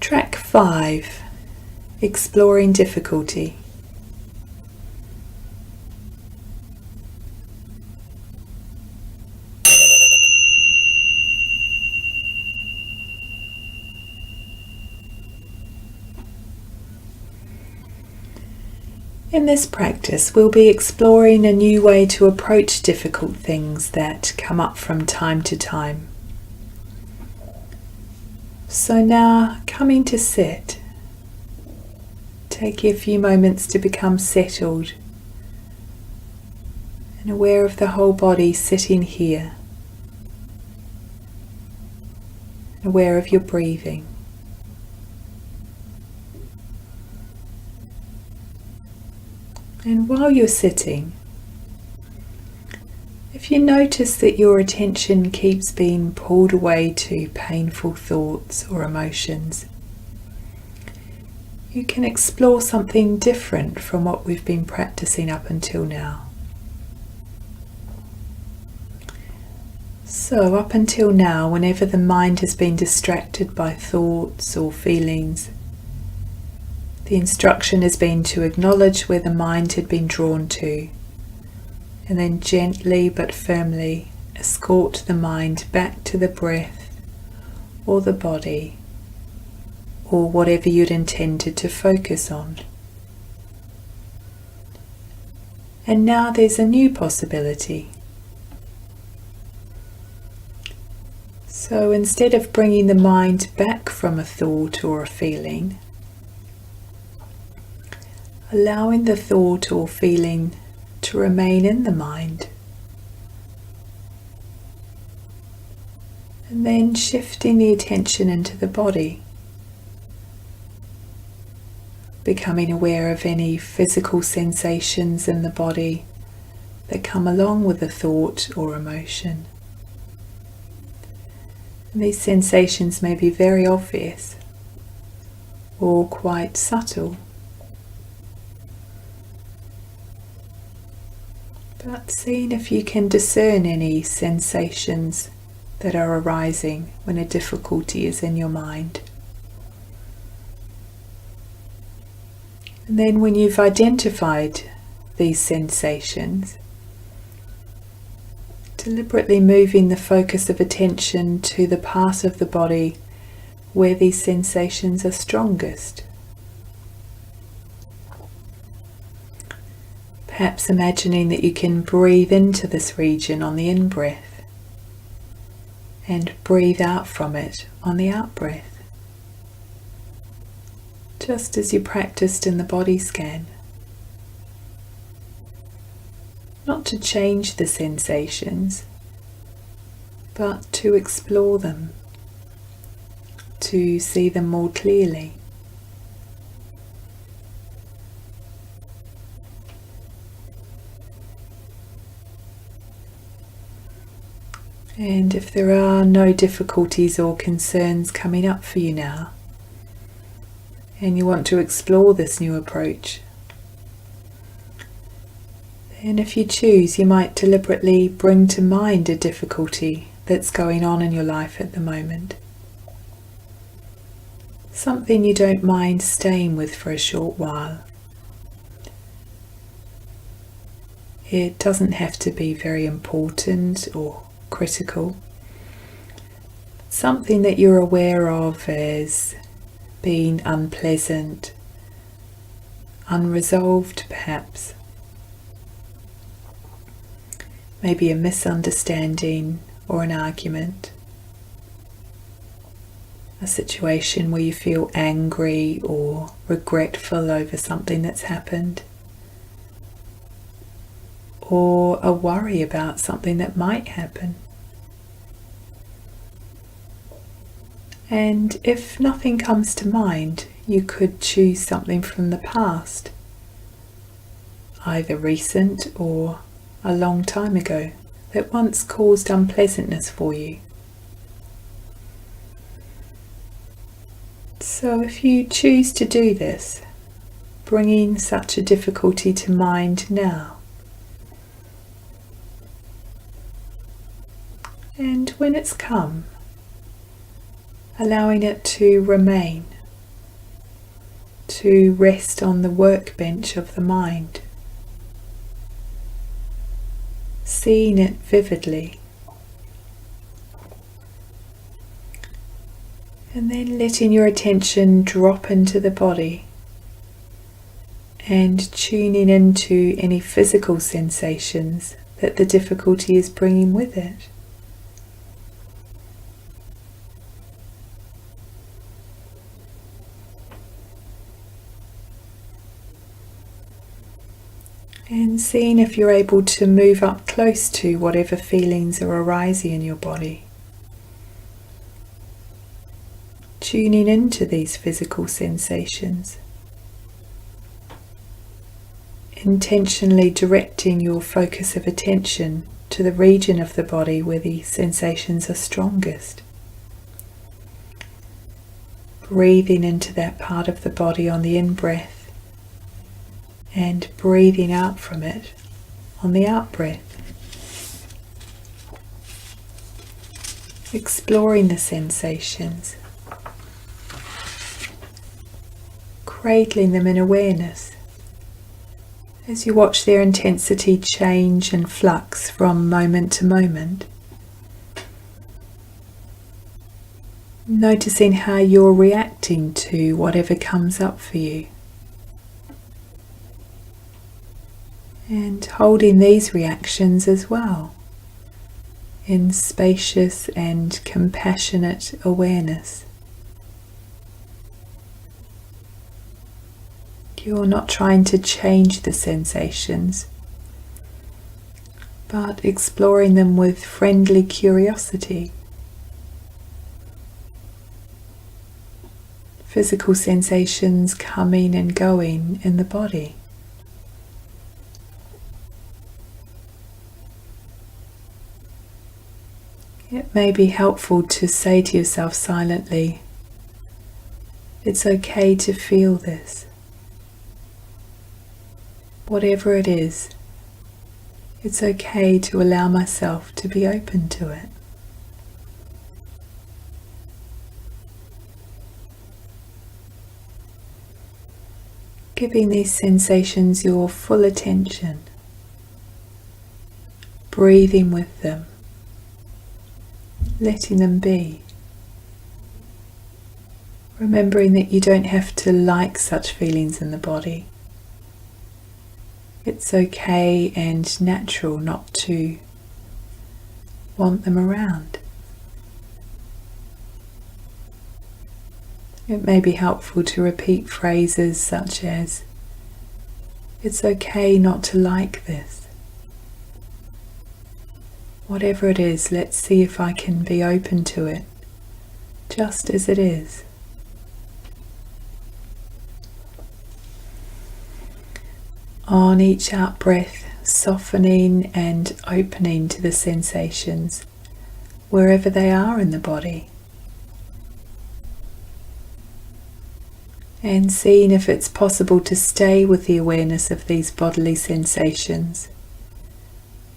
Track 5. Exploring difficulty. In this practice, we'll be exploring a new way to approach difficult things that come up from time to time. So now, coming to sit, take a few moments to become settled and aware of the whole body sitting here, aware of your breathing. And while you're sitting, if you notice that your attention keeps being pulled away to painful thoughts or emotions, you can explore something different from what we've been practicing up until now. So up until now, whenever the mind has been distracted by thoughts or feelings, the instruction has been to acknowledge where the mind had been drawn to, and then gently but firmly escort the mind back to the breath or the body or whatever you'd intended to focus on. And now there's a new possibility. So instead of bringing the mind back from a thought or a feeling, allowing the thought or feeling to remain in the mind, and then shifting the attention into the body, becoming aware of any physical sensations in the body that come along with a thought or emotion. And these sensations may be very obvious or quite subtle. But seeing if you can discern any sensations that are arising when a difficulty is in your mind. And then when you've identified these sensations, deliberately moving the focus of attention to the part of the body where these sensations are strongest. Perhaps imagining that you can breathe into this region on the in-breath and breathe out from it on the out-breath, just as you practiced in the body scan. Not to change the sensations, but to explore them, to see them more clearly. And if there are no difficulties or concerns coming up for you now, and you want to explore this new approach, then if you choose, you might deliberately bring to mind a difficulty that's going on in your life at the moment. Something you don't mind staying with for a short while. It doesn't have to be very important or critical. Something that you're aware of as being unpleasant, unresolved perhaps. Maybe a misunderstanding or an argument. A situation where you feel angry or regretful over something that's happened. Or a worry about something that might happen. And if nothing comes to mind, you could choose something from the past, either recent or a long time ago, that once caused unpleasantness for you. So if you choose to do this, bringing such a difficulty to mind now, and when it's come, allowing it to remain to rest on the workbench of the mind, seeing it vividly, and then letting your attention drop into the body and tuning into any physical sensations that the difficulty is bringing with it. And seeing if you're able to move up close to whatever feelings are arising in your body. Tuning into these physical sensations. Intentionally directing your focus of attention to the region of the body where the sensations are strongest. Breathing into that part of the body on the in-breath and breathing out from it on the out-breath. Exploring the sensations, cradling them in awareness as you watch their intensity change and flux from moment to moment. Noticing how you're reacting to whatever comes up for you. And holding these reactions as well in spacious and compassionate awareness. You're not trying to change the sensations, but exploring them with friendly curiosity. Physical sensations coming and going in the body. It may be helpful to say to yourself silently, it's okay to feel this. Whatever it is, it's okay to allow myself to be open to it. Giving these sensations your full attention, breathing with them, letting them be. Remembering that you don't have to like such feelings in the body. It's okay and natural not to want them around. It may be helpful to repeat phrases such as, it's okay not to like this. Whatever it is, let's see if I can be open to it, just as it is. On each out-breath, softening and opening to the sensations, wherever they are in the body. And seeing if it's possible to stay with the awareness of these bodily sensations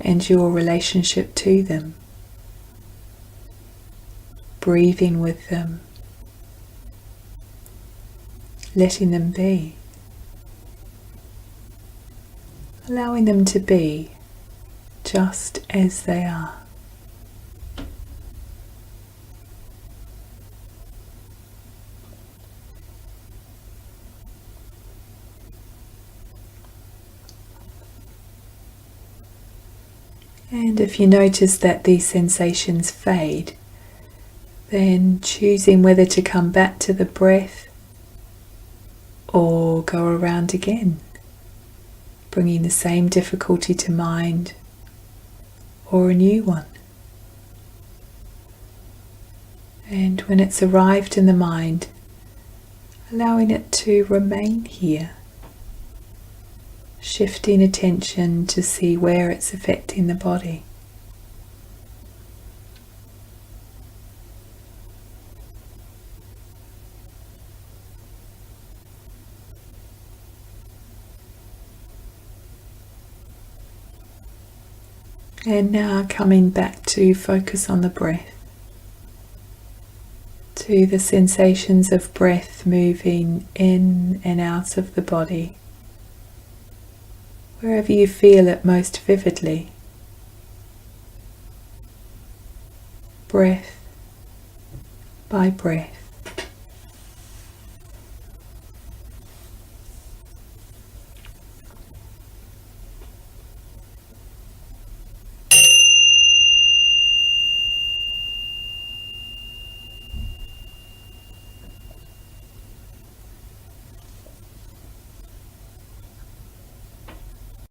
and your relationship to them. Breathing with them, letting them be. Allowing them to be just as they are. And if you notice that these sensations fade, then choosing whether to come back to the breath or go around again. Bringing the same difficulty to mind or a new one. And when it's arrived in the mind, allowing it to remain here, shifting attention to see where it's affecting the body. And now coming back to focus on the breath. to the sensations of breath moving in and out of the body, wherever you feel it most vividly. Breath by breath.